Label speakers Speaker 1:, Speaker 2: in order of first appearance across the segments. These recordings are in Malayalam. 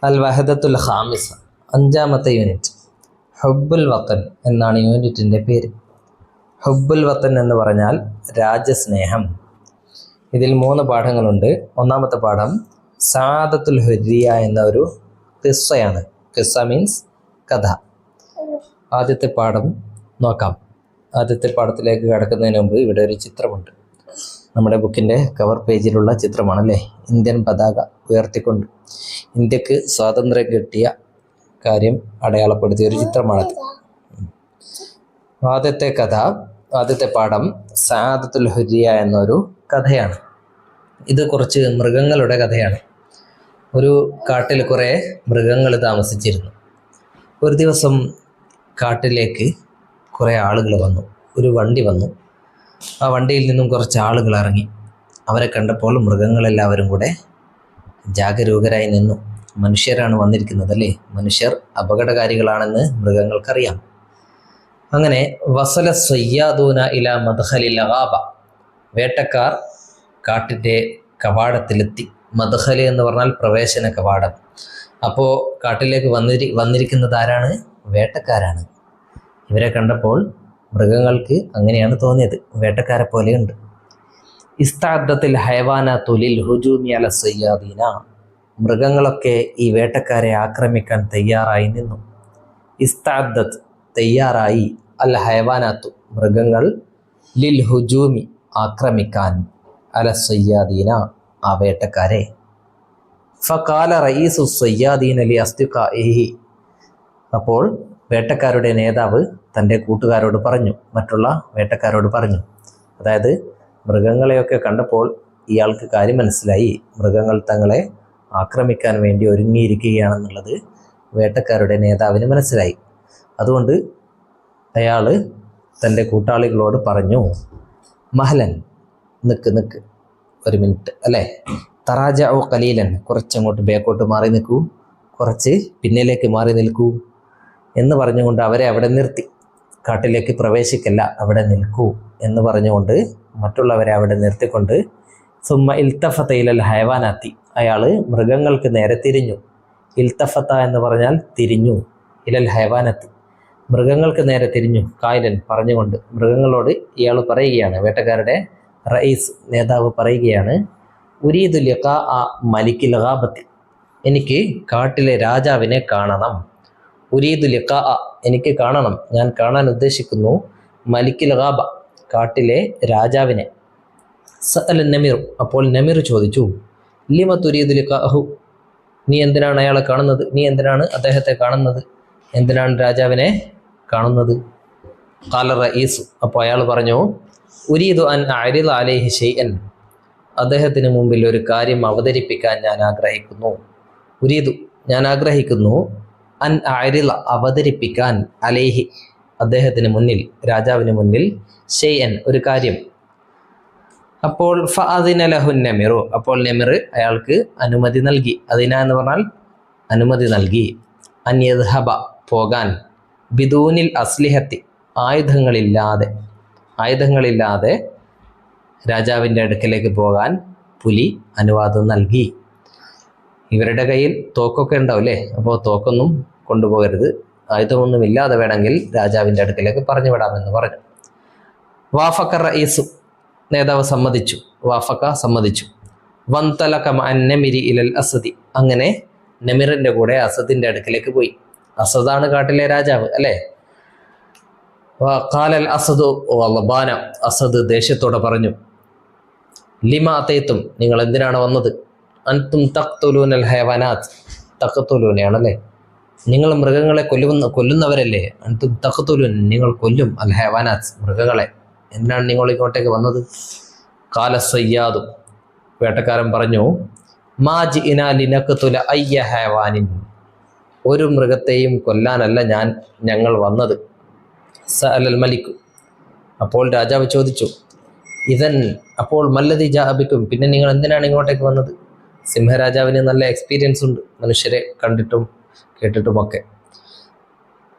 Speaker 1: അൽ വഹദത്തുൽ ഖാമിസ, അഞ്ചാമത്തെ യൂണിറ്റ്. ഹുബ്ബുൽ വത്തൻ എന്നാണ് യൂണിറ്റിൻ്റെ പേര്. ഹുബ്ബുൽ വത്തൻ എന്ന് പറഞ്ഞാൽ രാജ്യസ്നേഹം. ഇതിൽ 3 പാഠങ്ങളുണ്ട്. ഒന്നാമത്തെ പാഠം സഅദത്തുൽ ഹുരിയ എന്ന ഒരു ഖിസ്സയാണ്. ഖിസ്സ മീൻസ് കഥ. ആദ്യത്തെ പാഠം നോക്കാം. ആദ്യത്തെ പാഠത്തിലേക്ക് കടക്കുന്നതിന് മുമ്പ് ഇവിടെ ഒരു ചിത്രമുണ്ട്. നമ്മുടെ ബുക്കിൻ്റെ കവർ പേജിലുള്ള ചിത്രമാണല്ലേ. ഇന്ത്യൻ പതാക ഉയർത്തിക്കൊണ്ട് ഇന്ത്യക്ക് സ്വാതന്ത്ര്യം കിട്ടിയ കാര്യം അടയാളപ്പെടുത്തിയ ഒരു ചിത്രമാണത്. ആദ്യത്തെ പാഠം സഅദത്തുൽ ഹുരിയ എന്നൊരു കഥയാണ്. ഇത് കുറച്ച് മൃഗങ്ങളുടെ കഥയാണ്. ഒരു കാട്ടിൽ കുറേ മൃഗങ്ങൾ താമസിച്ചിരുന്നു. ഒരു ദിവസം കാട്ടിലേക്ക് കുറേ ആളുകൾ വന്നു. ഒരു വണ്ടി വന്നു. ആ വണ്ടിയിൽ നിന്നും കുറച്ച് ആളുകൾ ഇറങ്ങി. അവരെ കണ്ടപ്പോൾ മൃഗങ്ങളെല്ലാവരും കൂടെ ജാഗരൂകരായി നിന്നു. മനുഷ്യരാണ് വന്നിരിക്കുന്നത് അല്ലേ, മനുഷ്യർ അപകടകാരികളാണെന്ന് മൃഗങ്ങൾക്കറിയാം. അങ്ങനെ വസല സയ്യാദൂന ഇല മദ്ഖലിൽ ഗാബ, വേട്ടക്കാർ കാട്ടിൻ്റെ കവാടത്തിലെത്തി. മദ്ഖല് എന്ന് പറഞ്ഞാൽ പ്രവേശന കവാടം. അപ്പോൾ കാട്ടിലേക്ക് വന്നിരിക്കുന്നത് ആരാണ്? വേട്ടക്കാരാണ്. ഇവരെ കണ്ടപ്പോൾ മൃഗങ്ങൾക്ക് അങ്ങനെയാണ് തോന്നിയത്, വേട്ടക്കാരെ പോലെയുണ്ട്. ഇസ്തഅദ്ദത്തിൽ ഹയവാനാത്തു ലിൽ ഹുജൂമി അല സയ്യാദീന, മൃഗങ്ങളൊക്കെ ഈ വേട്ടക്കാരെ ആക്രമിക്കാൻ തയ്യാറായി നിന്നു. ഇസ്തഅദ്ദത്ത് തയ്യാറായി, അൽ ഹയവാനാത്തു മൃഗങ്ങൾ, ലിൽ ഹുജൂമി ആക്രമിക്കാൻ, അല സയ്യാദീന ആ വേട്ടക്കാരെ. ഫഖാല റയീസു സയ്യാദീന ലി അസ്തിഖാഇഹി, അപ്പോൾ വേട്ടക്കാരുടെ നേതാവ് തൻ്റെ കൂട്ടുകാരോട് പറഞ്ഞു, മറ്റുള്ള വേട്ടക്കാരോട് പറഞ്ഞു. അതായത് മൃഗങ്ങളെയൊക്കെ കണ്ടപ്പോൾ ഇയാൾക്ക് കാര്യം മനസ്സിലായി, മൃഗങ്ങൾ തങ്ങളെ ആക്രമിക്കാൻ വേണ്ടി ഒരുങ്ങിയിരിക്കുകയാണെന്നുള്ളത് വേട്ടക്കാരുടെ നേതാവിന് മനസ്സിലായി. അതുകൊണ്ട് അയാൾ തൻ്റെ കൂട്ടാളികളോട് പറഞ്ഞു, മഹലൻ, നിക്ക് ഒരു മിനിറ്റ് അല്ലേ, തറാജഉ ഖലീലൻ, കുറച്ചങ്ങോട്ട് ബേക്കോട്ട് മാറി നിൽക്കൂ, കുറച്ച് പിന്നിലേക്ക് മാറി നിൽക്കൂ എന്ന് പറഞ്ഞുകൊണ്ട് അവരെ അവിടെ നിർത്തി. കാട്ടിലേക്ക് പ്രവേശിക്കല്ല, അവിടെ നിൽക്കൂ എന്ന് പറഞ്ഞുകൊണ്ട് മറ്റുള്ളവരെ അവിടെ നിർത്തിക്കൊണ്ട് സുമ്മ ഇൽത്തഫത്ത ഇലൽ ഹയവാനാത്തി, അയാൾ മൃഗങ്ങൾക്ക് നേരെ തിരിഞ്ഞു. ഇൽത്തഫത്ത എന്ന് പറഞ്ഞാൽ തിരിഞ്ഞു, ഇലൽ ഹയവാനത്തി മൃഗങ്ങൾക്ക് നേരെ തിരിഞ്ഞു, കായിലൻ പറഞ്ഞുകൊണ്ട് മൃഗങ്ങളോട് ഇയാൾ പറയുകയാണ്, വേട്ടക്കാരുടെ റയീസ് നേതാവ് പറയുകയാണ്, ഉരീദു ലിഖാ മലിക്കിൽ ഗാബത്തി, എനിക്ക് കാട്ടിലെ രാജാവിനെ കാണണം. ഉരീദു ലിഖാ, എനിക്ക് കാണണം, ഞാൻ കാണാൻ ഉദ്ദേശിക്കുന്നു, മലിക്കിൽ ഗാബ കാട്ടിലെ രാജാവിനെ. സഅല നമീർ, അപ്പോൾ നമീർ ചോദിച്ചു, ലിമ തുരീദു ലിഖാഹു, നീ എന്തിനാണ് അയാളെ കാണുന്നത്, നീ എന്തിനാണ് അദ്ദേഹത്തെ കാണുന്നത്, എന്തിനാണ് രാജാവിനെ കാണുന്നത്? ഖാല റയീസു, അപ്പോൾ അയാൾ പറഞ്ഞു, ഉരീദു അൻ അരിദ അലൈഹി ഷൈഅൻ, അദ്ദേഹത്തിന് മുമ്പിൽ ഒരു കാര്യം അവതരിപ്പിക്കാൻ ഞാൻ ആഗ്രഹിക്കുന്നു. ഉരീദു, ഞാൻ ആഗ്രഹിക്കുന്നു, അൻ അരിദ അവതരിപ്പിക്കാൻ, അലൈഹി അദ്ദേഹത്തിന് മുന്നിൽ, രാജാവിന് മുന്നിൽ, ഷൈഅൻ ഒരു കാര്യം. അപ്പോൾ ഫഅദിന ലഹു നമിറു, അപ്പോൾ നമിർ അയാൾക്ക് അനുമതി നൽകി. അദിന എന്ന് പറഞ്ഞാൽ അനുമതി നൽകി. അൻ യദ്ഹബ പോകാൻ, ബിദൂനിൽ അസ്ലിഹത്തി ആയുധങ്ങളില്ലാതെ രാജാവിൻ്റെ അടുക്കലേക്ക് പോകാൻ പുലി അനുവാദം നൽകി. ഇവരുടെ കയ്യിൽ തോക്കൊക്കെ ഉണ്ടാവും അല്ലേ, അപ്പോൾ തോക്കൊന്നും കൊണ്ടുപോകരുത്, ആയുധമൊന്നും ഇല്ലാതെ വേണമെങ്കിൽ രാജാവിൻ്റെ അടുക്കലേക്ക് പറഞ്ഞു വിടാമെന്ന് പറഞ്ഞു. വാഫക്ക റയീസു, നേതാവ് സമ്മതിച്ചു. വാഫക്ക സമ്മതിച്ചു. വന്തലക മഅൻ നമിരി ഇലൽ അസദി, അങ്ങനെ നമിറിൻ്റെ കൂടെ അസദിൻ്റെ അടുക്കലേക്ക് പോയി. അസദാണ് കാട്ടിലെ രാജാവ് അല്ലേ. ഖാലൽ അസദു വലബാന, അസദ് ദേഷ്യത്തോടെ പറഞ്ഞു, ലിമ അതൈത്തും, നിങ്ങൾ എന്തിനാണ് വന്നത്? അൻതും തഖ്തുലൂനൽ ഹയവാനാത്ത്, തഖ്തുലൂനയാണല്ലേ, നിങ്ങൾ മൃഗങ്ങളെ കൊല്ലുന്നവരല്ലേ. അൻതും തഖ്തുലൂൻ, നിങ്ങൾ കൊല്ലും, അൽ ഹയവാനാത്ത് മൃഗങ്ങളെ, എന്തിനാണ് നിങ്ങൾ ഇങ്ങോട്ടേക്ക് വന്നത്? ഖാല സയ്യാദു, വേട്ടക്കാരൻ പറഞ്ഞു, മാ ജിഇനാ ലിനഖ്തുല അയ്യ ഹയവാനിൻ, ഒരു മൃഗത്തെയും കൊല്ലാനല്ല ഞങ്ങൾ വന്നത്. സഅലൽ മലിക്, അപ്പോൾ രാജാവ് ചോദിച്ചു, ഇതൻ അപ്പോൾ മല്ലദി ജാഅബിക്കും, പിന്നെ നിങ്ങൾ എന്തിനാണ് ഇങ്ങോട്ടേക്ക് വന്നത്? സിംഹരാജാവിന് നല്ല എക്സ്പീരിയൻസ് ഉണ്ട്, മനുഷ്യരെ കണ്ടിട്ടും കേട്ടിട്ടുമൊക്കെ.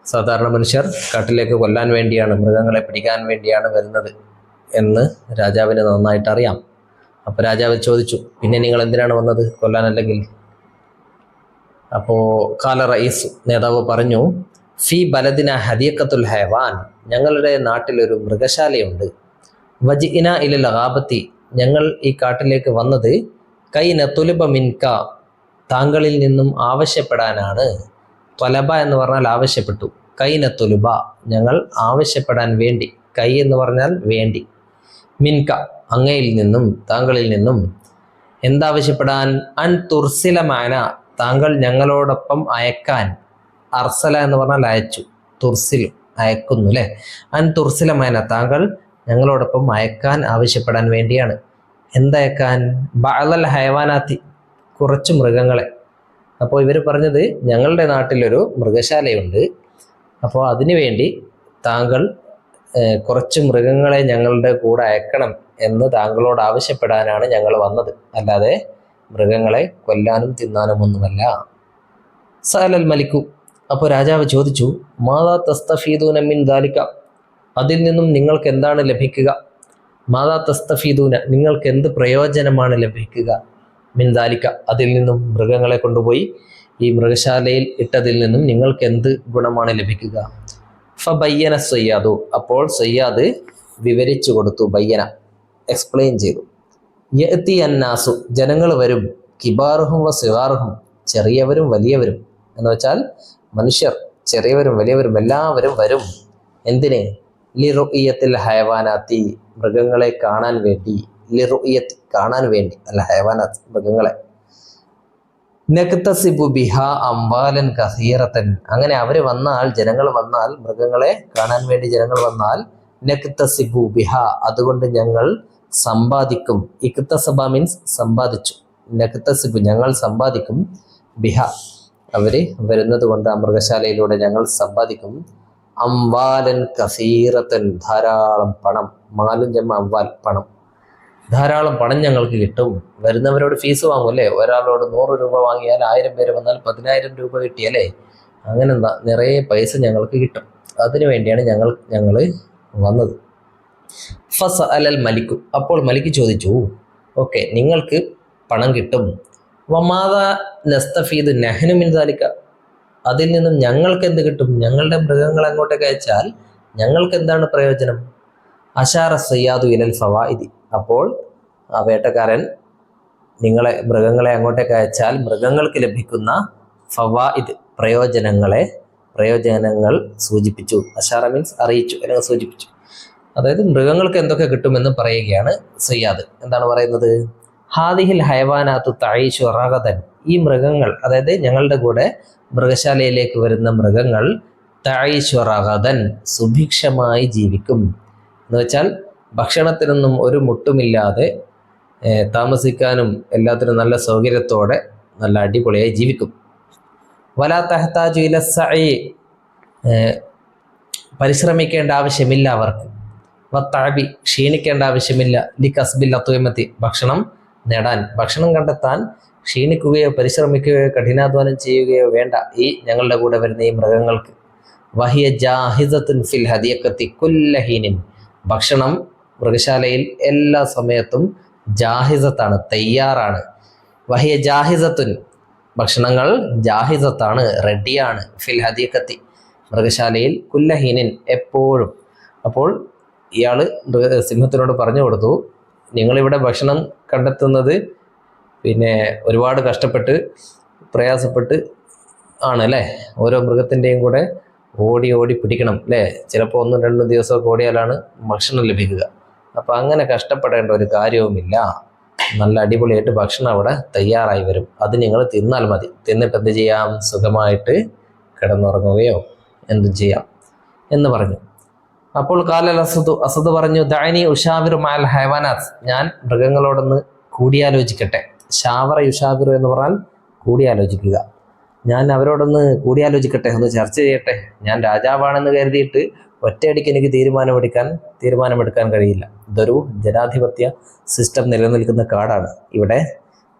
Speaker 1: സാധാരണ മനുഷ്യർ കാട്ടിലേക്ക് കൊല്ലാൻ വേണ്ടിയാണ്, മൃഗങ്ങളെ പിടിക്കാൻ വേണ്ടിയാണ് വരുന്നത് എന്ന് രാജാവിന് നന്നായിട്ട് അറിയാം. അപ്പോൾ രാജാവ് ചോദിച്ചു, പിന്നെ നിങ്ങൾ എന്തിനാണ് വന്നത്, കൊല്ലാനല്ലെങ്കിൽ? അപ്പോൾ കാല റയീസ് നേതാവ് പറഞ്ഞു, ഫി ബലദിന ഹദിയക്കത്തുൽ ഹൈവാൻ, ഞങ്ങളുടെ നാട്ടിലൊരു മൃഗശാലയുണ്ട്. വജിഇന ഇലൽ ഗാബത്തി, ഞങ്ങൾ ഈ കാട്ടിലേക്ക് വന്നത് കൈ നതുലിബ മിൻക, താങ്കളിൽ നിന്നും ആവശ്യപ്പെടാനാണ്. ത്വലബ എന്ന് പറഞ്ഞാൽ ആവശ്യപ്പെട്ടു. കൈ നതുലിബ, ഞങ്ങൾ ആവശ്യപ്പെടാൻ വേണ്ടി. കൈ എന്ന് പറഞ്ഞാൽ വേണ്ടി. മിൻക, അങ്ങയിൽ നിന്നും, താങ്കളിൽ നിന്നും. എന്താവശ്യപ്പെടാൻ? അൻ തുർസില മാന, താങ്കൾ ഞങ്ങളോടൊപ്പം അയക്കാൻ. അർസല എന്ന് പറഞ്ഞാൽ അയച്ചു, തുർസിൽ അയക്കുന്നു അല്ലേ. അൻ തുർസില മാന, താങ്കൾ ഞങ്ങളോടൊപ്പം അയക്കാൻ ആവശ്യപ്പെടാൻ വേണ്ടിയാണ്. എന്തയക്കാൻ? ബഅലൽ ഹയവാനാത്തി, കുറച്ച് മൃഗങ്ങളെ. അപ്പോൾ ഇവർ പറഞ്ഞത് ഞങ്ങളുടെ നാട്ടിലൊരു മൃഗശാലയുണ്ട്, അപ്പോൾ അതിനു വേണ്ടി താങ്കൾ കുറച്ച് മൃഗങ്ങളെ ഞങ്ങളുടെ കൂടെ അയക്കണം എന്ന് താങ്കളോട് ആവശ്യപ്പെടാനാണ് ഞങ്ങൾ വന്നത്, അല്ലാതെ മൃഗങ്ങളെ കൊല്ലാനും തിന്നാനും ഒന്നുമല്ല. സഅലൽ മലിക്കു, അപ്പോൾ രാജാവ് ചോദിച്ചു, മാതാ തസ്തഫീദൂന മിൻ ദാലിക, അതിൽ നിന്നും നിങ്ങൾക്ക് എന്താണ് ലഭിക്കുക? മാതാ തസ്തഫീദൂന, നിങ്ങൾക്ക് എന്ത് പ്രയോജനമാണ് ലഭിക്കുക? മിൻ ദാലിക, അതിൽ നിന്നും, മൃഗങ്ങളെ കൊണ്ടുപോയി ഈ മൃഗശാലയിൽ ഇട്ടതിൽ നിന്നും നിങ്ങൾക്ക് എന്ത് ഗുണമാണ് ലഭിക്കുക? ഫബയ്യന സയ്യാദു, അപ്പോൾ സയ്യാദ് വിവരിച്ചു കൊടുത്തു. ബയ്യന, എക്സ്പ്ലെയിൻ ചെയ്തു. യഅതി അന്നാസു, ജനങ്ങൾ വരും. കിബാറുഹും വ സിഗാറുഹും, ചെറിയവരും വലിയവരും, എന്ന് വെച്ചാൽ മനുഷ്യർ, ചെറിയവരും വലിയവരും എല്ലാവരും വരും. എന്തിന്? ലിറുഇയത്തിൽ ഹയവാനാത്തി, മൃഗങ്ങളെ കാണാൻ വേണ്ടി. ലിറുഇയത്ത്, കാണാൻ വേണ്ടി, അല്ല ഹയവാനാത്ത്, മൃഗങ്ങളെ. നക്തസിബു ബിഹ അംവാലൻ കസീറത്തൻ, അങ്ങനെ അവർ വന്നാൽ, ജനങ്ങൾ വന്നാൽ, മൃഗങ്ങളെ കാണാൻ വേണ്ടി ജനങ്ങൾ വന്നാൽ, നക്തസിബു ബിഹ, അതുകൊണ്ട് ഞങ്ങൾ സമ്പാദിക്കും. ഇക്തസബ മീൻസ് സമ്പാദിച്ചു. നക്തസിബു, ഞങ്ങൾ സമ്പാദിക്കും. ബിഹ, അവർ വരുന്നത് കൊണ്ട് ആ മൃഗശാലയിലൂടെ ഞങ്ങൾ സമ്പാദിക്കും. അംവാലൻ കസീറത്തൻ, ധാരാളം പണം. മാലും ജമ്മ അംവാൽ, പണം. ധാരാളം പണം ഞങ്ങൾക്ക് കിട്ടും. വരുന്നവരോട് ഫീസ് വാങ്ങും അല്ലേ. ഒരാളോട് 100 രൂപ വാങ്ങിയാൽ 1000 പേര് വന്നാൽ 10,000 രൂപ കിട്ടിയല്ലേ. അങ്ങനെ നിറയെ പൈസ ഞങ്ങൾക്ക് കിട്ടും. അതിനു വേണ്ടിയാണ് ഞങ്ങൾ വന്നത്. ഫസ അലൽ മലിക്കു, അപ്പോൾ മലിക്ക് ചോദിച്ചു, ഓക്കെ, നിങ്ങൾക്ക് പണം കിട്ടും. വമാദ നസ്തഫീദ് നഹ്നു മിൻ ദാലിക, അതിൽ നിന്നും ഞങ്ങൾക്ക് എന്ത് കിട്ടും? ഞങ്ങളുടെ മൃഗങ്ങൾ അങ്ങോട്ടേക്ക് അയച്ചാൽ ഞങ്ങൾക്ക് എന്താണ് പ്രയോജനം? അഷാറ സയ്യാദു ഇലൽ ഫവായിദി, അപ്പോൾ ആ വേട്ടക്കാരൻ നിങ്ങളെ, മൃഗങ്ങളെ അങ്ങോട്ടേക്ക് അയച്ചാൽ മൃഗങ്ങൾക്ക് ലഭിക്കുന്ന ഫവായിദ്, പ്രയോജനങ്ങൾ സൂചിപ്പിച്ചു. അഷാറ മീൻസ് അറിയിച്ചു, അല്ലെങ്കിൽ സൂചിപ്പിച്ചു. അതായത് മൃഗങ്ങൾക്ക് എന്തൊക്കെ കിട്ടുമെന്ന് പറയുകയാണ് സയ്യാദ്. എന്താണ് പറയുന്നത്? ഹാദിഹിൽ ഹയവാനാത്തു തഈശു റഗദൻ, ഈ മൃഗങ്ങൾ, അതായത് ഞങ്ങളുടെ കൂടെ മൃഗശാലയിലേക്ക് വരുന്ന മൃഗങ്ങൾ, തഈശു റഗദൻ, സുഭിക്ഷമായി ജീവിക്കും. എന്ന് വെച്ചാൽ ഭക്ഷണത്തിനൊന്നും ഒരു മുട്ടുമില്ലാതെ താമസിക്കാനും എല്ലാത്തിനും നല്ല സൗകര്യത്തോടെ നല്ല അടിപൊളിയായി ജീവിക്കും. വലാ തഹ്താജു ഇല സഈ, പരിശ്രമിക്കേണ്ട ആവശ്യമില്ല അവർക്ക്. വത്തഅബി, ക്ഷീണിക്കേണ്ട ആവശ്യമില്ല. ലി കസ്ബിൽ അത്വമത്തി, ഭക്ഷണം നേടാൻ, ഭക്ഷണം കണ്ടെത്താൻ ക്ഷീണിക്കുകയോ പരിശ്രമിക്കുകയോ കഠിനാധ്വാനം ചെയ്യുകയോ വേണ്ട ഈ ഞങ്ങളുടെ കൂടെ വരുന്ന ഈ മൃഗങ്ങൾക്ക്. വഹിയ ജാഹിസത്തുൻ ഫിൽ ഹദിയക്കത്തി കുല്ലഹീനിൻ, ഭക്ഷണം മൃഗശാലയിൽ എല്ലാ സമയത്തും ജാഹിസത്താണ്, തയ്യാറാണ്. വഹിയ ജാഹിസത്തുൻ, ഭക്ഷണങ്ങൾ ജാഹിസത്താണ്, റെഡിയാണ്. ഫിൽ ഹദിയക്കത്തി, മൃഗശാലയിൽ, കുല്ലഹീനിൻ, എപ്പോഴും. അപ്പോൾ ഇയാൾ സിംഹത്തിനോട് പറഞ്ഞു കൊടുത്തു, നിങ്ങളിവിടെ ഭക്ഷണം കണ്ടെത്തുന്നത് പിന്നെ ഒരുപാട് കഷ്ടപ്പെട്ട് പ്രയാസപ്പെട്ട് ആണ് അല്ലേ. ഓരോ മൃഗത്തിൻ്റെയും കൂടെ ഓടി ഓടി പിടിക്കണം അല്ലേ. ചിലപ്പോൾ 1-2 ദിവസമൊക്കെ ഓടിയാലാണ് ഭക്ഷണം ലഭിക്കുക. അപ്പോൾ അങ്ങനെ കഷ്ടപ്പെടേണ്ട ഒരു കാര്യവുമില്ല. നല്ല അടിപൊളിയായിട്ട് ഭക്ഷണം അവിടെ തയ്യാറായി വരും. അത് നിങ്ങൾ തിന്നാൽ മതി. തിന്നിട്ട് എന്ത് ചെയ്യാം? സുഖമായിട്ട് കിടന്നുറങ്ങുകയോ എന്തും ചെയ്യാം എന്ന് പറഞ്ഞു. അപ്പോൾ കാലൽ അസദു, അസദ് പറഞ്ഞു, ദഅനി ഉഷാവിറു മഅൽ ഹൈവാനാത്ത്, ഞാൻ മൃഗങ്ങളോടൊന്ന് കൂടിയാലോചിക്കട്ടെ. ഷാവറ യുഷാവിറു എന്ന് പറഞ്ഞാൽ കൂടിയാലോചിക്കുക. ഞാൻ അവരോടൊന്ന് കൂടിയാലോചിക്കട്ടെ, ഒന്ന് ചർച്ച ചെയ്യട്ടെ. ഞാൻ രാജാവാണെന്ന് കരുതിയിട്ട് ഒറ്റയടിക്ക് എനിക്ക് തീരുമാനമെടുക്കാൻ കഴിയില്ല. ഇതൊരു ജനാധിപത്യ സിസ്റ്റം നിലനിൽക്കുന്ന കാടാണ്. ഇവിടെ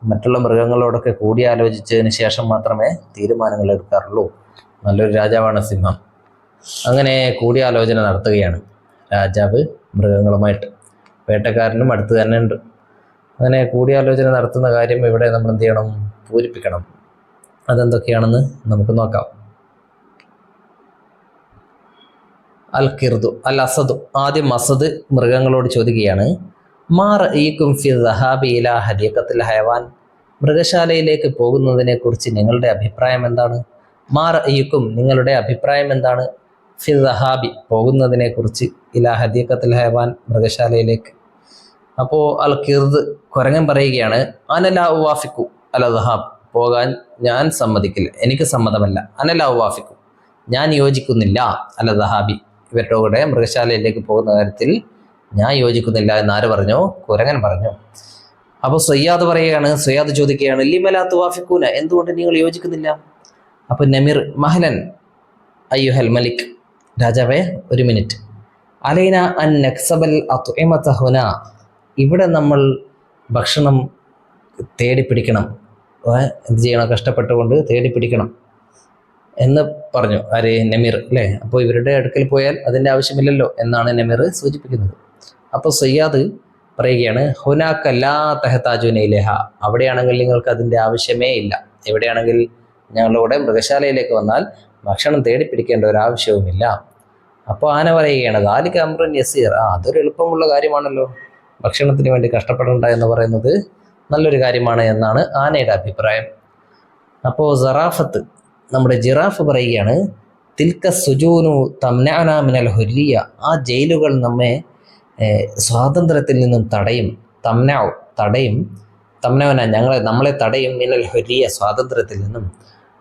Speaker 1: മറ്റുള്ള മൃഗങ്ങളോടൊക്കെ കൂടിയാലോചിച്ചതിന് ശേഷം മാത്രമേ തീരുമാനങ്ങൾ എടുക്കാറുള്ളൂ. നല്ലൊരു രാജാവാണ് സിംഹം. അങ്ങനെ കൂടിയാലോചന നടത്തുകയാണ് രാജാവ് മൃഗങ്ങളുമായിട്ട്. വേട്ടക്കാരനും അടുത്ത് തന്നെ ഉണ്ട്. അങ്ങനെ കൂടിയാലോചന നടത്തുന്ന കാര്യം ഇവിടെ നമ്മൾ എന്ത് ചെയ്യണം? പൂരിപ്പിക്കണം. അതെന്തൊക്കെയാണെന്ന് നമുക്ക് നോക്കാം. അൽ കിർദു അൽ അസദു. ആദ്യം അസദ് മൃഗങ്ങളോട് ചോദിക്കുകയാണ്, മാ റഅയ്കും ഫി ദഹാബി ഇലാ ഹദീഖത്തിൽ ഹയവാൻ, മൃഗശാലയിലേക്ക് പോകുന്നതിനെ കുറിച്ച് നിങ്ങളുടെ അഭിപ്രായം എന്താണ്? മാ റഅയ്കും, നിങ്ങളുടെ അഭിപ്രായം എന്താണ്? ഫി ദഹാബി, പോകുന്നതിനെ കുറിച്ച്, ഇലാ ഹദീഖത്തിൽ ഹയവാൻ, മൃഗശാലയിലേക്ക്. അപ്പോൾ അൽ കിർദ് കുരങ്ങൻ പറയുകയാണ്, അനലാ ഉവാഫിക്കു അൽ ദഹാബ്, പോകാൻ ഞാൻ സമ്മതിക്കില്ല, എനിക്ക് സമ്മതമല്ല. അനലാ ഉവാഫിക്കു, ഞാൻ യോജിക്കുന്നില്ല. അൽ ദഹാബി, ഇവരുടെ കൂടെ മൃഗശാലയിലേക്ക് പോകുന്ന കാര്യത്തിൽ ഞാൻ യോജിക്കുന്നില്ല എന്ന് ആര് പറഞ്ഞു? കുരങ്ങൻ പറഞ്ഞു. അപ്പോൾ സയ്യാദ് പറയുകയാണ്, സയ്യാദ് ചോദിക്കുകയാണ്, ലിമലാ തുവാഫിക്കൂന, എന്തുകൊണ്ട് നിങ്ങൾ യോജിക്കുന്നില്ല? അപ്പോൾ നമീർ, മഹലൻ അയ്യുഹൽ മലിക്, രാജാവേ ഒരു മിനിറ്റ്, അലൈന അൻ നക്സബൽ അത്ഇമത ഹുന, ഇവിടെ നമ്മൾ ഭക്ഷണം തേടിപ്പിടിക്കണം, എന്ത് ചെയ്യണം? കഷ്ടപ്പെട്ടുകൊണ്ട് തേടിപ്പിടിക്കണം എന്ന് പറഞ്ഞു. ആര്? നമീർ അല്ലേ? അപ്പോൾ ഇവരുടെ അടുക്കൽ പോയാൽ അതിൻ്റെ ആവശ്യമില്ലല്ലോ എന്നാണ് നമീർ സൂചിപ്പിക്കുന്നത്. അപ്പോൾ സയ്യാദ് പറയുകയാണ്, ഹുനാക ലാ തഹ്താജൂന ഇലൈഹ, അവിടെയാണെങ്കിൽ നിങ്ങൾക്ക് അതിൻ്റെ ആവശ്യമേ ഇല്ല. എവിടെയാണെങ്കിൽ ഞങ്ങളുടെ മൃഗശാലയിലേക്ക് വന്നാൽ ഭക്ഷണം തേടിപ്പിടിക്കേണ്ട ഒരു ആവശ്യവുമില്ല. അപ്പോൾ ആന പറയുകയാണ്, ദാലിക അംറുൻ യസീർ, അതൊരു എളുപ്പമുള്ള കാര്യമാണല്ലോ, ഭക്ഷണത്തിന് വേണ്ടി കഷ്ടപ്പെടേണ്ട എന്ന് പറയുന്നത് നല്ലൊരു കാര്യമാണ് എന്നാണ് ആനയുടെ അഭിപ്രായം. അപ്പോൾ സറാഫത്ത്, നമ്മുടെ ജിറാഫ് പറയുകയാണ്, തിൽക്ക സുജൂനു തംനഅന മിനൽ ഹുരിയ, ആ ജയിലുകൾ നമ്മെ സ്വാതന്ത്ര്യത്തിൽ നിന്നും തടയും. തംനഉ, തടയും, തംനഅന, നമ്മളെ തടയും, മിനൽ ഹുരിയ, സ്വാതന്ത്ര്യത്തിൽ നിന്നും.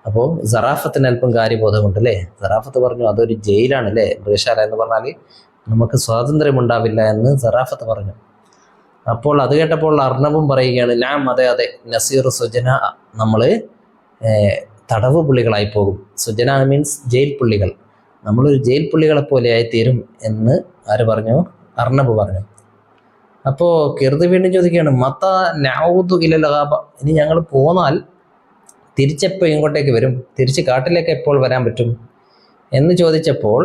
Speaker 1: അപ്പോൾ സറാഫത്തിന് അല്പം കാര്യബോധമുണ്ട് അല്ലേ? സറാഫത്ത് പറഞ്ഞു, അതൊരു ജയിലാണ് അല്ലേ മൃഗശാല എന്ന് പറഞ്ഞാൽ, നമുക്ക് സ്വാതന്ത്ര്യം ഉണ്ടാവില്ല എന്ന് സറാഫത്ത് പറഞ്ഞു. അപ്പോൾ അത് കേട്ടപ്പോൾ അർണബും പറയുകയാണ്, ഞാൻ അതെ അതെ, നസീർ സുജന, നമ്മൾ തടവ് പുള്ളികളായി പോകും. സുജന മീൻസ് ജയിൽ പുള്ളികൾ, നമ്മളൊരു ജയിൽ പുള്ളികളെ പോലെയായി തീരും എന്ന് ആര് പറഞ്ഞു? അർണബ് പറഞ്ഞു. അപ്പോൾ കിർദ് വീണ്ടും ചോദിക്കുകയാണ്, മത്ത നൗദു ഇലൽ ഗാബ, ഇനി ഞങ്ങൾ പോന്നാൽ തിരിച്ചെപ്പോൾ ഇങ്ങോട്ടേക്ക് വരും? തിരിച്ച് കാട്ടിലേക്ക് എപ്പോൾ വരാൻ പറ്റും എന്ന് ചോദിച്ചപ്പോൾ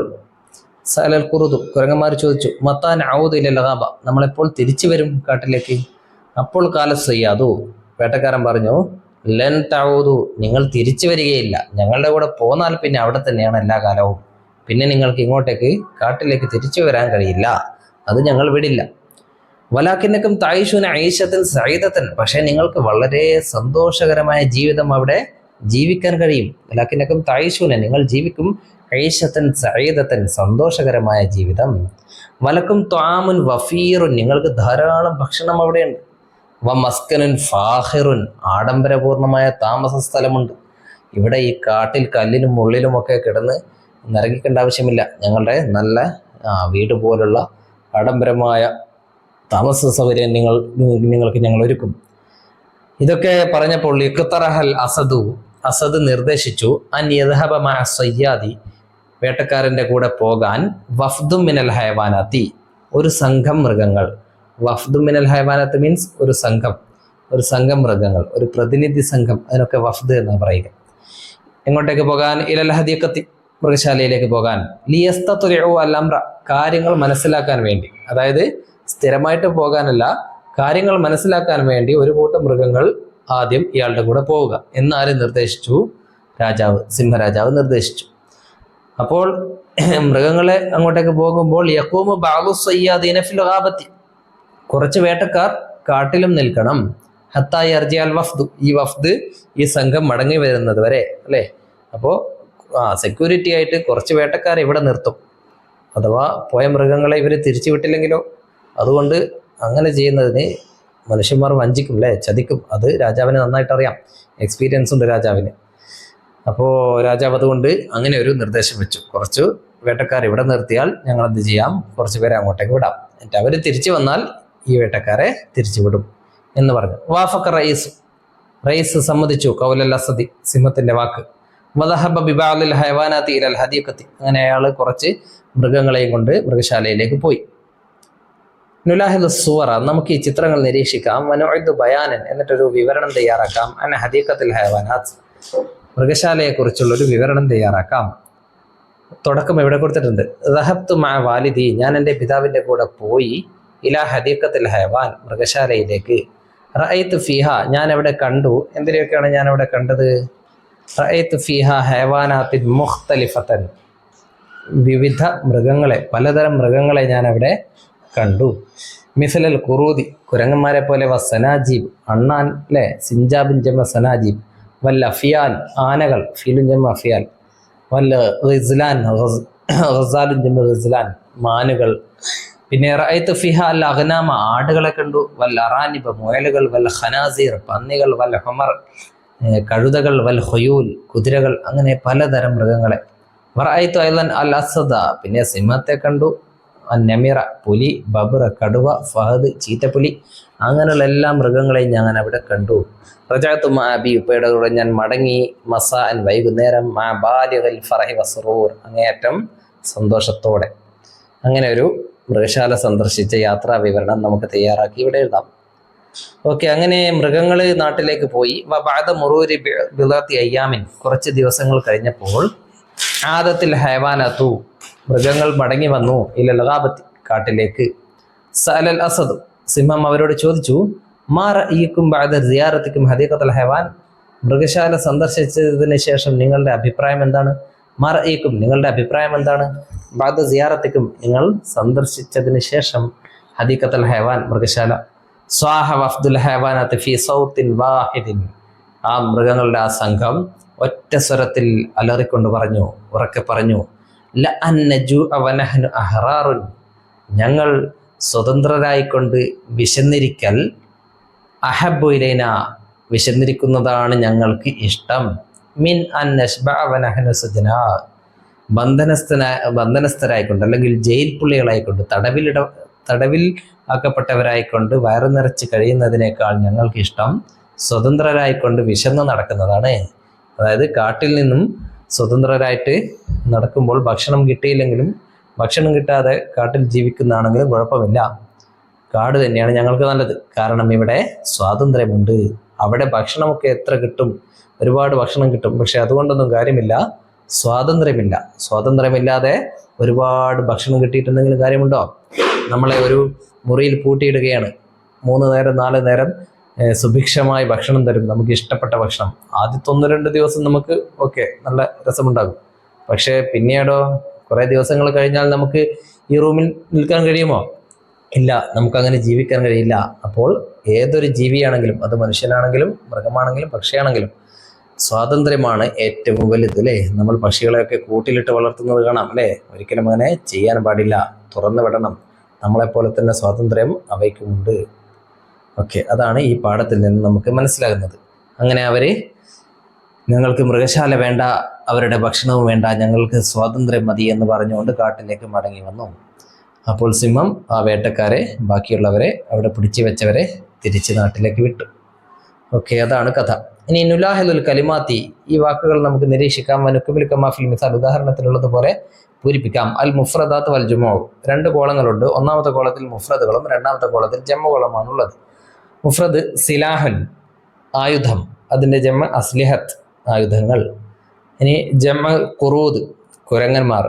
Speaker 1: സഅലൽ ഖുറുദു, കുരങ്ങന്മാർ ചോദിച്ചു, മത്ത നൗദു ഇലൽ ഗാബ, നമ്മളെപ്പോൾ തിരിച്ചു വരും കാട്ടിലേക്ക്? അപ്പോൾ കാല സയ്യാദു, വേട്ടക്കാരൻ പറഞ്ഞു, ലൻ തഊദു, നിങ്ങൾ തിരിച്ചു വരികയില്ല, ഞങ്ങളുടെ കൂടെ പോന്നാൽ പിന്നെ അവിടെ തന്നെയാണ് എല്ലാ കാലവും, പിന്നെ നിങ്ങൾക്ക് ഇങ്ങോട്ടേക്ക് കാട്ടിലേക്ക് തിരിച്ചു വരാൻ കഴിയില്ല, അത് ഞങ്ങൾ വിടില്ല. വലാക്കിന്നക്കും തായിഷുന ഐഷത്തൻ സഈദത്തൻ, പക്ഷേ നിങ്ങൾക്ക് വളരെ സന്തോഷകരമായ ജീവിതം അവിടെ ജീവിക്കാൻ കഴിയും. വലാക്കിന്നക്കും തായിഷുന, നിങ്ങൾ ജീവിക്കും, ഐഷത്തൻ സഈദത്തൻ, സന്തോഷകരമായ ജീവിതം. വലക്കും ത്വാമുൻ വഫീറുൻ, നിങ്ങൾക്ക് ധാരാളം ഭക്ഷണം അവിടെയുണ്ട്. വ മസ്കനുൻ ഫാഹിറുൻ, ആഡംബരപൂർണമായ താമസ സ്ഥലമുണ്ട്. ഇവിടെ ഈ കാട്ടിൽ കല്ലിലും മുള്ളിലുമൊക്കെ കിടന്ന് നരകിക്കേണ്ട ആവശ്യമില്ല. ഞങ്ങളുടെ നല്ല വീട് പോലുള്ള ആഡംബരമായ താമസ സൗകര്യം നിങ്ങൾക്ക് ഞങ്ങൾ ഒരുക്കും. ഇതൊക്കെ പറഞ്ഞപ്പോൾ ഇഖ്തറഹൽ അസദു, അസദ് നിർദ്ദേശിച്ചു, അൻ യദ്ഹബ മഅ സയ്യാദി, വേട്ടക്കാരൻ്റെ കൂടെ പോകാൻ, വഫ്ദു മിനൽ ഹയവാനാത്തി, ഒരു സംഘം മൃഗങ്ങൾ. വഫ്ദു മിനൽ ഹയവാനാത്ത് മീൻസ് ഒരു സംഘം മൃഗങ്ങൾ, ഒരു പ്രതിനിധി സംഘം, അതിനൊക്കെ വഫ്ദ് എന്നാണ് പറയുക. എങ്ങോട്ടേക്ക് പോകാൻ? ഇലൽ ഹദീഖത്തി, മൃഗശാലയിലേക്ക് പോകാൻ. ലിയസ്തത്ലിഉ അൽ അംറ, കാര്യങ്ങൾ മനസ്സിലാക്കാൻ വേണ്ടി, അതായത് സ്ഥിരമായിട്ട് പോകാനല്ല, കാര്യങ്ങൾ മനസ്സിലാക്കാൻ വേണ്ടി ഒരു കൂട്ടം മൃഗങ്ങൾ ആദ്യം ഇയാളുടെ കൂടെ പോവുക എന്നാര് നിർദ്ദേശിച്ചു? രാജാവ്, സിംഹരാജാവ് നിർദ്ദേശിച്ചു. അപ്പോൾ മൃഗങ്ങളെ അങ്ങോട്ടേക്ക് പോകുമ്പോൾ യഖൂമു ബഅദു സയ്യാദീന ഫിൽ ഗാബത്തി, കുറച്ച് വേട്ടക്കാർ കാട്ടിലും നിൽക്കണം. ഹത്താ യർജിഅൽ വഫ്ദു, ഈ വഫ്ദ്, ഈ സംഘം മടങ്ങി വരുന്നത് വരെ അല്ലേ. അപ്പോൾ സെക്യൂരിറ്റി ആയിട്ട് കുറച്ച് വേട്ടക്കാരെ ഇവിടെ നിർത്തും, അഥവാ പോയ മൃഗങ്ങളെ ഇവർ തിരിച്ചു വിട്ടില്ലെങ്കിലോ. അതുകൊണ്ട് അങ്ങനെ ചെയ്യുന്നതിന് മനുഷ്യന്മാർ വഞ്ചിക്കും അല്ലേ, ചതിക്കും. അത് രാജാവിന് നന്നായിട്ട് അറിയാം, എക്സ്പീരിയൻസ് ഉണ്ട് രാജാവിന്. അപ്പോൾ രാജാവ് അതുകൊണ്ട് അങ്ങനെ ഒരു നിർദ്ദേശം വെച്ചു, കുറച്ച് വേട്ടക്കാർ ഇവിടെ നിർത്തിയാൽ ഞങ്ങൾ എന്ത് ചെയ്യാം, കുറച്ച് പേരെ അങ്ങോട്ടേക്ക് വിടാം, എന്നിട്ട് അവർ തിരിച്ചു വന്നാൽ ഈ വേട്ടക്കാരെ തിരിച്ചു വിടും എന്ന് പറഞ്ഞു. വാഫക്ക റയീസ് സമ്മതിച്ചു കൗലൽ അസദി, സിംഹത്തിന്റെ വാക്ക്. വദഹബ ബിബഅദിൽ ഹയവാനാതി ഇലൽ ഹദീഖത്തി, അങ്ങനെ അയാൾ കുറച്ച് മൃഗങ്ങളെയും കൊണ്ട് മൃഗശാലയിലേക്ക് പോയി. നുലാഹിദു സുവറ, നമുക്ക് ഈ ചിത്രങ്ങൾ നിരീക്ഷിക്കാം. വനുഇദു ബയാനൻ, എന്നിട്ടൊരു വിവരണം തയ്യാറാക്കാം. അൻ ഹദീഖത്തുൽ ഹയവാനാത്ത്, മൃഗശാലയെക്കുറിച്ചുള്ളൊരു വിവരണം തയ്യാറാക്കാം. തുടക്കം ഇവിടെ കൊടുത്തിട്ടുണ്ട്. ദഹബ്തു മഅ വാലിദി, ഞാൻ എൻ്റെ പിതാവിൻ്റെ കൂടെ പോയി. ഇലാ ഹദീഖത്തുൽ ഹയവാൻ, മൃഗശാലയിലേക്ക്. റഅയ്തു ഫീഹ, ഞാൻ അവിടെ കണ്ടു. എന്തിനെയൊക്കെയാണ് ഞാൻ അവിടെ കണ്ടത്? റഅയ്തു ഫീഹാ ഹൈവാനാത്തിൻ മുഖ്തലിഫത്തൻ, വിവിധ മൃഗങ്ങളെ, പലതരം മൃഗങ്ങളെ ഞാൻ അവിടെ കണ്ടു. മിസലൽ ഖുറൂദി, കുരങ്ങന്മാരെ പോലെ, വസനാജീബ്, അണ്ണാൻ അല്ലേ, സിഞ്ചാബിൻ ജമ സനാജീബ്, വല്ല അഫിയാൽ, ആനകൾ, ഫീലുൻ ജമ അഫിയാൽ, വല്ല ഗിസ്ലാൻ, ഗസാലുൻ ജമ ഗിസ്ലാൻ, മാനുകൾ. പിന്നെ റഅയ്തു ഫിഹ അൽ അഗ്നാമ, ആടുകളെ കണ്ടു, വൽ അറാനിബ, മുയലുകൾ, വൽ ഖനാസീർ, പന്നികൾ, വൽ ഹുമർ, കഴുതകൾ, വൽ ഖുയൂൽ, കുതിരകൾ, അങ്ങനെ പലതരം മൃഗങ്ങളെ. വറഅയ്തു അയ്ളൻ അൽ അസദ, പിന്നെ സിംഹത്തെ കണ്ടു, നമിറ, പുലി, ബബ്ര, കടുവ, ഫഹദ്, ചീറ്റപ്പുലി, അങ്ങനെയുള്ള എല്ലാ മൃഗങ്ങളെയും ഞാൻ അവിടെ കണ്ടു. റജഅതു മഅ അബി, ഉപ്പയുടെ കൂടെ ഞാൻ മടങ്ങി, മസാഅൻ, വൈകുന്നേരം, മഅ ബാലിഗൽ ഫറഹി വസ്റൂർ, അങ്ങേയറ്റം സന്തോഷത്തോടെ. അങ്ങനെ ഒരു മൃഗശാല സന്ദർശിച്ച യാത്രാ വിവരണം നമുക്ക് തയ്യാറാക്കി ഇവിടെ എഴുതാം. ഓക്കെ, അങ്ങനെ മൃഗങ്ങൾ നാട്ടിലേക്ക് പോയി. വബഅദ മുറൂരി ബിളാത്തി അയ്യാമിൻ, കുറച്ച് ദിവസങ്ങൾ കഴിഞ്ഞപ്പോൾ, ആദത്തിൽ ഹൈവാനത്തു, മൃഗങ്ങൾ മടങ്ങി വന്നു, ഇലൽ ഗാബത്തി, കാട്ടിലേക്ക്. സഅലൽ അസദ്, സിംഹം അവരോട് ചോദിച്ചു, മാ റഅയ്യികും ബഅദ സിയാറത്തിക്കും ഹദീഖത്തുൽ ഹൈവാൻ, മൃഗശാല സന്ദർശിച്ചതിന് ശേഷം നിങ്ങളുടെ അഭിപ്രായം എന്താണ്? മാ റഅയ്യികും, നിങ്ങളുടെ അഭിപ്രായം എന്താണ്? ബഅദ സിയാറത്തിക്കും, നിങ്ങൾ സന്ദർശിച്ചതിന് ശേഷം, ഹദീഖത്തുൽ ഹൈവാൻ, മൃഗശാല. സ്വാഹ വഫ്ദുൽ ഹൈവാനത്ത് ഫീ സൗത്തിൻ വാഹിദിൻ, ആ മൃഗങ്ങളുടെ ആ സംഘം ഒറ്റ സ്വരത്തിൽ അലറിക്കൊണ്ട് പറഞ്ഞു, ഉറക്കെ പറഞ്ഞു, ലഅൻ നജൂഅ വനഹ്നു അഹ്റാറുൻ, ഞങ്ങൾ സ്വതന്ത്രരായിക്കൊണ്ട് വിശന്നിരിക്കൽ, അഹബ്ബു ഇലൈന, വിശന്നിരിക്കുന്നതാണ് ഞങ്ങൾക്ക് ഇഷ്ടം, മിൻ അൻ നശ്ബഅ വനഹ്നു സുജനാ, ബന്ധനസ്ഥരായിക്കൊണ്ട് അല്ലെങ്കിൽ ജയിൽ പുള്ളികളായിക്കൊണ്ട്, തടവിൽ ആക്കപ്പെട്ടവരായിക്കൊണ്ട് വയറു നിറച്ച് കഴിയുന്നതിനേക്കാൾ ഞങ്ങൾക്ക് ഇഷ്ടം സ്വതന്ത്രരായിക്കൊണ്ട് വിശന്ന് നടക്കുന്നതാണ്. അതായത് കാട്ടിൽ നിന്നും സ്വതന്ത്രരായിട്ട് നടക്കുമ്പോൾ ഭക്ഷണം കിട്ടിയില്ലെങ്കിലും, ഭക്ഷണം കിട്ടാതെ കാട്ടിൽ ജീവിക്കുന്നതാണെങ്കിലും കുഴപ്പമില്ല, കാട് തന്നെയാണ് ഞങ്ങൾക്ക് നല്ലത്. കാരണം ഇവിടെ സ്വാതന്ത്ര്യമുണ്ട്. അവിടെ ഭക്ഷണമൊക്കെ എത്ര കിട്ടും, ഒരുപാട് ഭക്ഷണം കിട്ടും, പക്ഷെ അതുകൊണ്ടൊന്നും കാര്യമില്ല, സ്വാതന്ത്ര്യമില്ല. സ്വാതന്ത്ര്യമില്ലാതെ ഒരുപാട് ഭക്ഷണം കിട്ടിയിട്ടുണ്ടെങ്കിലും കാര്യമുണ്ടോ? നമ്മളെ ഒരു മുറിയിൽ പൂട്ടിയിടുകയാണ്, 3 നേരം 4 നേരം സുഭിക്ഷമായി ഭക്ഷണം തരും, നമുക്ക് ഇഷ്ടപ്പെട്ട ഭക്ഷണം. ആദ്യത്തെ 1-2 ദിവസം നമുക്ക് ഓക്കെ, നല്ല രസമുണ്ടാകും. പക്ഷേ പിന്നീടോ, കുറേ ദിവസങ്ങൾ കഴിഞ്ഞാൽ നമുക്ക് ഈ റൂമിൽ നിൽക്കാൻ കഴിയുമോ? ഇല്ല, നമുക്കങ്ങനെ ജീവിക്കാൻ കഴിയില്ല. അപ്പോൾ ഏതൊരു ജീവിയാണെങ്കിലും, അത് മനുഷ്യനാണെങ്കിലും മൃഗമാണെങ്കിലും പക്ഷിയാണെങ്കിലും, സ്വാതന്ത്ര്യമാണ് ഏറ്റവും വലുത് അല്ലേ. നമ്മൾ പക്ഷികളെയൊക്കെ കൂട്ടിലിട്ട് വളർത്തുന്നത് കാണാം അല്ലേ. ഒരിക്കലും അങ്ങനെ ചെയ്യാൻ പാടില്ല, തുറന്നു വിടണം. നമ്മളെപ്പോലെ തന്നെ സ്വാതന്ത്ര്യം അവയ്ക്കുമുണ്ട്. ഓക്കെ, അതാണ് ഈ പാഠത്തിൽ നിന്ന് നമുക്ക് മനസ്സിലാകുന്നത്. അങ്ങനെ അവർ, ഞങ്ങൾക്ക് മൃഗശാല വേണ്ട, അവരുടെ ഭക്ഷണവും വേണ്ട, ഞങ്ങൾക്ക് സ്വാതന്ത്ര്യം മതി എന്ന് പറഞ്ഞുകൊണ്ട് കാട്ടിലേക്ക് മടങ്ങി വന്നു. അപ്പോൾ സിംഹം ആ വേട്ടക്കാരെ, ബാക്കിയുള്ളവരെ, അവിടെ പിടിച്ചു വെച്ചവരെ തിരിച്ച് നാട്ടിലേക്ക് വിട്ടു. ഓക്കെ, അതാണ് കഥ. ഇനി നുലാഹിലുൽ കലിമാത്തി, ഈ വാക്കുകൾ നമുക്ക് നിരീക്ഷിക്കാം. വനുക്കുബിൽ കമാഫിൽ മിസാൽ, ഉദാഹരണത്തിലുള്ളതുപോലെ പൂരിപ്പിക്കാം. അൽ മുഫ്രദാത്ത് വൽ ജുമു, 2 കോളങ്ങളുണ്ട്. ഒന്നാമത്തെ കോളത്തിൽ മുഫ്രദുകളും രണ്ടാമത്തെ കോളത്തിൽ ജമ്മുകളുമാണുള്ളത്. മുഫ്രദ് സിലാഹുൻ, ആയുധം, അതിൻ്റെ ജമ്മ അസ്ലിഹത്ത്, ആയുധങ്ങൾ. ഇനി ജമ്മ ഖുറൂദ്, കുരങ്ങന്മാർ.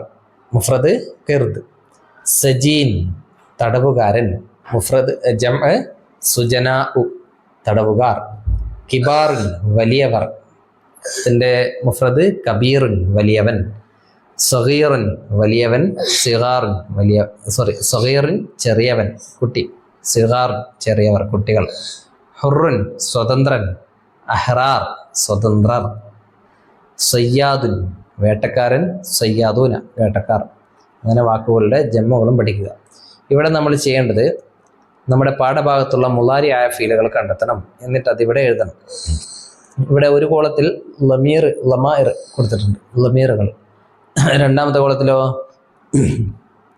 Speaker 1: മുഫ്രദ് ഖിർദ്. സജീൻ, തടവുകാരൻ. മുഫ്രദ് ജമ്മ സുജനാ, തടവുകാർ. കിബാറുൻ, വലിയവർ. ഇതിൻ്റെ മുഫ്രദ് കബീറുൻ, വലിയവൻ. സഗീറുൻ, വലിയവൻ. സിഗാറുൻ, സഗീറുൻ, ചെറിയവൻ, കുട്ടി. സിഗാർ, ചെറിയവർ, കുട്ടികൾ. ഹുറുൻ, സ്വതന്ത്രൻ. അഹ്റാർ, സ്വതന്ത്രർ. സയ്യാദുൻ, വേട്ടക്കാരൻ. സയ്യാദൂന, വേട്ടക്കാർ. അങ്ങനെ വാക്കുകളുടെ ജന്മകളും പഠിക്കുക. ഇവിടെ നമ്മൾ ചെയ്യേണ്ടത്, നമ്മുടെ പാഠഭാഗത്തുള്ള മുളാരി ആയ ഫീലുകൾ കണ്ടെത്തണം, എന്നിട്ട് അതിവിടെ എഴുതണം. ഇവിടെ ഒരു കോളത്തിൽ ലമീർ, ലമായിർ കൊടുത്തിട്ടുണ്ട്, ലമീറുകൾ. രണ്ടാമത്തെ കോളത്തിലോ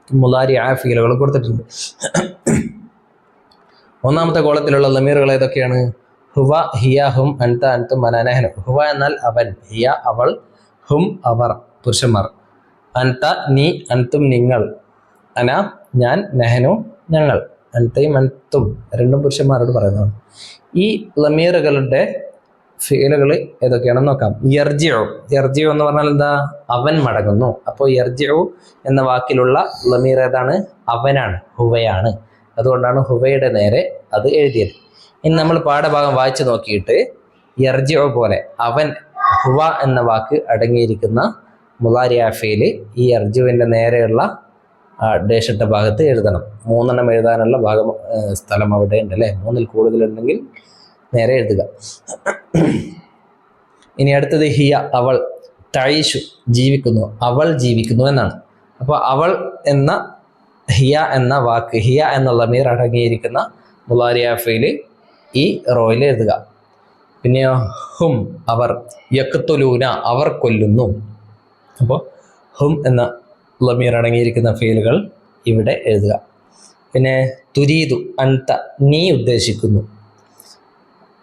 Speaker 1: മുളാരി ആയ ഫീലുകൾ കൊടുത്തിട്ടുണ്ട്. ഒന്നാമത്തെ കോളത്തിലുള്ള ലമീറുകൾ ഏതൊക്കെയാണ്? ഹുവ, ഹിയ, ഹും, അൻത, അൻതും, അന, നഹ്നു. ഹുവ എന്നാൽ അവൻ, ഹിയ അവൾ, ഹും അവർ, പുരുഷന്മാർ. അൻത നീ, അൻതും നിങ്ങൾ, അന ഞാൻ, നഹ്നു ഞങ്ങൾ. അൻതയും അൻതും രണ്ടും പുരുഷന്മാരോട് പറയുന്നതാണ്. ഈ ലമീറുകളുടെ ഫീലുകൾ ഏതൊക്കെയാണെന്ന് നോക്കാം. യർജിഉ, യർജിഉ എന്ന് പറഞ്ഞാൽ എന്താ? അവൻ മടങ്ങുന്നു. അപ്പോൾ യർജിഉ എന്ന വാക്കിലുള്ള ലമീർ ഏതാണ്? അവനാണ്, ഹുവയാണ്. അതുകൊണ്ടാണ് ഹുവയുടെ നേരെ അത് എഴുതിയത്. ഇനി നമ്മൾ പാഠഭാഗം വായിച്ചു നോക്കിയിട്ട് യർജിഉ പോലെ അവൻ ഹുവ എന്ന വാക്ക് അടങ്ങിയിരിക്കുന്ന മുളാരിയ ഫീൽ ഈ അർജുവിൻ്റെ നേരെയുള്ള ഡേഷിട്ട ഭാഗത്ത് എഴുതണം. 3 എഴുതാനുള്ള സ്ഥലം അവിടെ ഉണ്ട് അല്ലേ. 3 കൂടുതലുണ്ടെങ്കിൽ നേരെ എഴുതുക. ഇനി അടുത്തത് ഹിയ, അവൾ, തൈഷു ജീവിക്കുന്നു, അവൾ ജീവിക്കുന്നു എന്നാണ്. അപ്പോൾ അവൾ എന്ന ഹിയ എന്ന വാക്ക്, ഹിയ എന്നുള്ള മീർ അടങ്ങിയിരിക്കുന്ന മുളാരിയ ഫീൽ ഈ റോയിൽ എഴുതുക. പിന്നെയോ ഹും അവർ, യഖ്തുലൂന അവർ കൊല്ലുന്നു. അപ്പോൾ ഹും എന്ന ലമീർ അടങ്ങിയിരിക്കുന്ന ഫീലുകൾ ഇവിടെ എഴുതുക. പിന്നെ തുരീദു അൻത നീ ഉദ്ദേശിക്കുന്നു.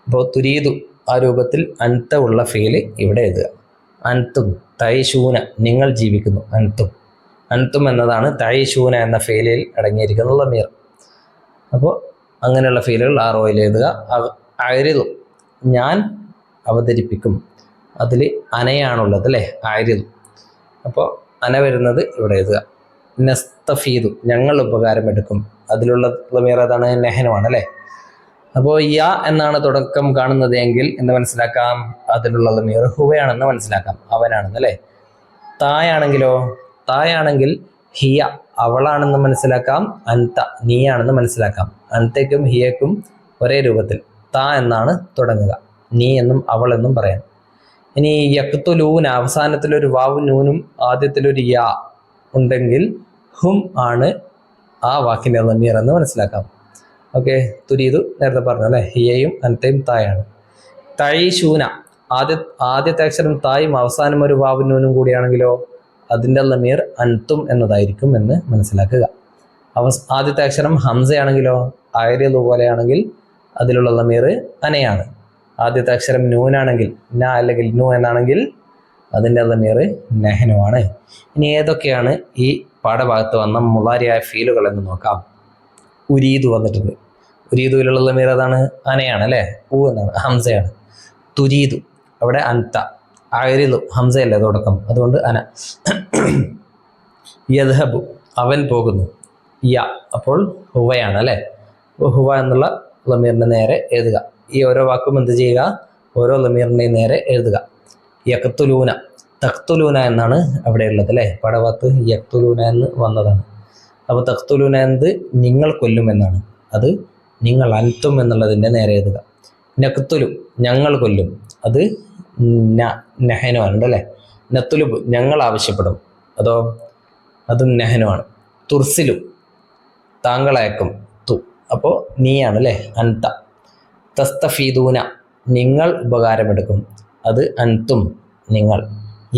Speaker 1: അപ്പോൾ തുരീദു ആ രൂപത്തിൽ അൻത ഉള്ള ഫീല് ഇവിടെ എഴുതുക. അൻതും തൈശൂന നിങ്ങൾ ജീവിക്കുന്നു. അൻതും എന്നതാണ് തൈശൂന എന്ന ഫീലിൽ അടങ്ങിയിരിക്കുന്ന ലമീർ. അപ്പോൾ അങ്ങനെയുള്ള ഫീലുകൾ ആ റോയിൽ എഴുതുക. അരിതു ഞാൻ അവതരിപ്പിക്കും, അതിൽ അനയാണുള്ളത് അല്ലേ, ആരിതു. അപ്പോൾ അന വരുന്നത് ഇവിടെ എഴുതുക. നസ്തഫീദു ഞങ്ങൾ ഉപകാരമെടുക്കും, അതിലുള്ള ലമീർ അതാണ്, നെഹനുമാണ് അല്ലേ. അപ്പോൾ യാ എന്നാണ് തുടക്കം കാണുന്നത് എങ്കിൽ എന്ന് മനസ്സിലാക്കാം, അതിലുള്ള ലമീർ ഹുവയാണെന്ന് മനസ്സിലാക്കാം, അവനാണെന്ന് അല്ലേ. തായാണെങ്കിൽ ഹിയ അവളാണെന്ന് മനസ്സിലാക്കാം, അൻത നീയാണെന്ന് മനസ്സിലാക്കാം. അൻതയ്ക്കും ഹിയക്കും ഒരേ രൂപത്തിൽ താ എന്നാണ് തുടങ്ങുക, നീ എന്നും അവൾ എന്നും പറയാം. ഇനി യഖ്തുലൂന അവസാനത്തിലൊരു വാവും നൂനും ആദ്യത്തിലൊരു യാ ഉണ്ടെങ്കിൽ ഹും ആണ് ആ വാക്കിൻ്റെ ലമീർ എന്ന് മനസ്സിലാക്കാം. ഓക്കെ, തുരീദു നേരത്തെ പറഞ്ഞു അല്ലേ, ഹിയയും അൻതയും തായാണ്. തൈശൂന ആദ്യത്തെ അക്ഷരം തായും അവസാനം ഒരു വാവും നൂനും കൂടിയാണെങ്കിലോ അതിൻ്റെ ലമീർ അൻതും എന്നതായിരിക്കും എന്ന് മനസ്സിലാക്കുക. ആദ്യത്തെ അക്ഷരം ഹംസയാണെങ്കിലോ ആയരിയതു പോലെയാണെങ്കിൽ അതിലുള്ള ലമീർ അനയാണ്. ആദ്യത്തെ അക്ഷരം നൂനാണെങ്കിൽ ന അല്ലെങ്കിൽ നു എന്നാണെങ്കിൽ അതിൻ്റെ ലമീർ നെഹനുമാണ്. ഇനി ഏതൊക്കെയാണ് ഈ പാഠഭാഗത്ത് വന്ന മുളാരിയായ ഫീലുകൾ എന്ന് നോക്കാം. ഉരീദു വന്നിട്ടുണ്ട്. ഉരീദുവിലുള്ള ലമീർ അതാണ്, അനയാണ് അല്ലേ, ഊ എന്നാണ്, ഹംസയാണ്. തുരീദു അവിടെ അൻത, ആയരിതു ഹംസയല്ലേ തുടക്കം, അതുകൊണ്ട് അന. യദ്ഹബു അവൻ പോകുന്നു, യ അപ്പോൾ ഹുവയാണ് അല്ലേ. ഹുവ എന്നുള്ള ലമീറിൻ്റെ നേരെ എഴുതുക. ഈ ഓരോ വാക്കും എന്ത് ചെയ്യുക, ഓരോ ലമീറിൻ്റെയും നേരെ എഴുതുക. യഖ്തുലൂന തഖ്തുലൂന എന്നാണ് അവിടെ ഉള്ളത് അല്ലേ, പടവാത്ത് യഖ്തുലൂന എന്ന് വന്നതാണ്. അപ്പോൾ തഖ്തുലൂന എന്നത് നിങ്ങൾ കൊല്ലും എന്നാണ്, അത് നിങ്ങൾ അൻതും എന്നുള്ളതിൻ്റെ നേരെ എഴുതുക. നഖ്തുലു ഞങ്ങൾ കൊല്ലും, അത് നെഹനുമാണ് അല്ലേ. നത്തുലുബ് ഞങ്ങൾ ആവശ്യപ്പെടും, അതും നെഹനുമാണ്. തുർസിലു താങ്കൾ അയക്കും, അപ്പോൾ നീയാണ് അല്ലേ, അൻത. തസ്തഫീദൂന നിങ്ങൾ ഉപകാരമെടുക്കും, അത് അൻതും നിങ്ങൾ.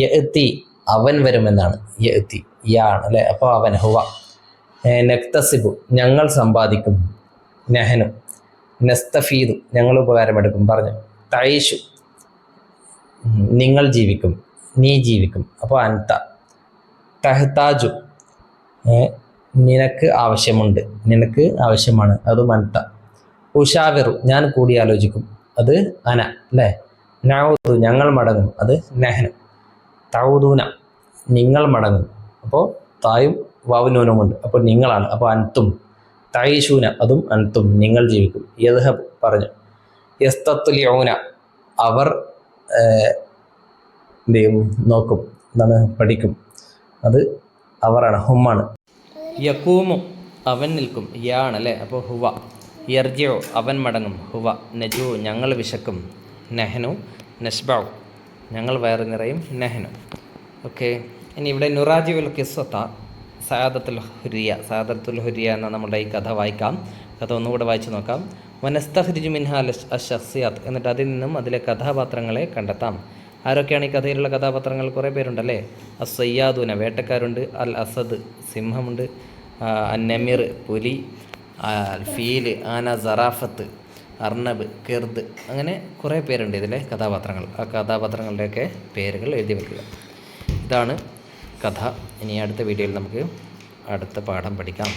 Speaker 1: യഅ്തി അവൻ വരുമെന്നാണ്, യഅ്തി യാ ആണ് അല്ലേ, അപ്പോൾ അവൻ ഹുവ. നക്തസിബു ഞങ്ങൾ സമ്പാദിക്കും, നെഹനു. നസ്തഫീദു ഞങ്ങൾ ഉപകാരമെടുക്കും, പറഞ്ഞു. തൈഷു നിങ്ങൾ ജീവിക്കും, നീ ജീവിക്കും, അപ്പോൾ അൻത. തഹ്താജു നിനക്ക് ആവശ്യമുണ്ട്, നിനക്ക് ആവശ്യമാണ്, അതും അൻത. ഉഷാവിറു ഞാൻ കൂടിയാലോചിക്കും, അത് അന അല്ലേ. നഊദു ഞങ്ങൾ മടങ്ങും, അത് നെഹ്നു. തഊദൂന നിങ്ങൾ മടങ്ങും, അപ്പോൾ തായും വാവുനൂനുമുണ്ട്, അപ്പോൾ നിങ്ങളാണ്, അപ്പോൾ അൻതും. തഈശൂന അതും അൻതും നിങ്ങൾ ജീവിക്കും. യദ്ഹബ് പറഞ്ഞു. യസ്തത്ലിഊന അവർ എന്ത് ചെയ്യും, നോക്കും, എന്താണ്, പഠിക്കും, അത് അവരാണ്, ഹുമ്മാണ്. യക്കൂമു അവൻ നിൽക്കും, യാ ആണ് അല്ലേ, അപ്പോൾ ഹുവ. യർജിഉ അവൻ മടങ്ങും, ഹുവ. നജു ഞങ്ങൾ വിശക്കും, നെഹ്നു. നഷ്ബഉ ഞങ്ങൾ വയറ് നിറയും, നെഹ്നു. ഓക്കെ, ഇനി ഇവിടെ നുറാജിഉൽ ഖിസ്സത സഅദത്തുൽ ഹുരിയ എന്ന നമ്മുടെ ഈ കഥ വായിക്കാം. കഥ ഒന്നുകൂടെ വായിച്ചു നോക്കാം. വനസ്തഖ്രിജു മിൻഹാ അശ്ശഖ്സിയാത്ത് എന്നിട്ട് അതിൽ നിന്നും അതിലെ കഥാപാത്രങ്ങളെ കണ്ടെത്താം. ആരൊക്കെയാണ് ഈ കഥയിലുള്ള കഥാപാത്രങ്ങൾ? കുറേ പേരുണ്ടല്ലേ. അസ്സയ്യാദൂന വേട്ടക്കാരുണ്ട്, അൽ അസദ് സിംഹമുണ്ട്, അന്നമിർ പുലി, ഫീല് ആന, സറാഫത്ത് അർണബ്, കിർദ്, അങ്ങനെ കുറേ പേരുണ്ട് ഇതിലെ കഥാപാത്രങ്ങൾ. ആ കഥാപാത്രങ്ങളുടെയൊക്കെ പേരുകൾ എഴുതി വെക്കുക. ഇതാണ് കഥ. ഇനി അടുത്ത വീഡിയോയിൽ നമുക്ക് അടുത്ത പാഠം പഠിക്കാം.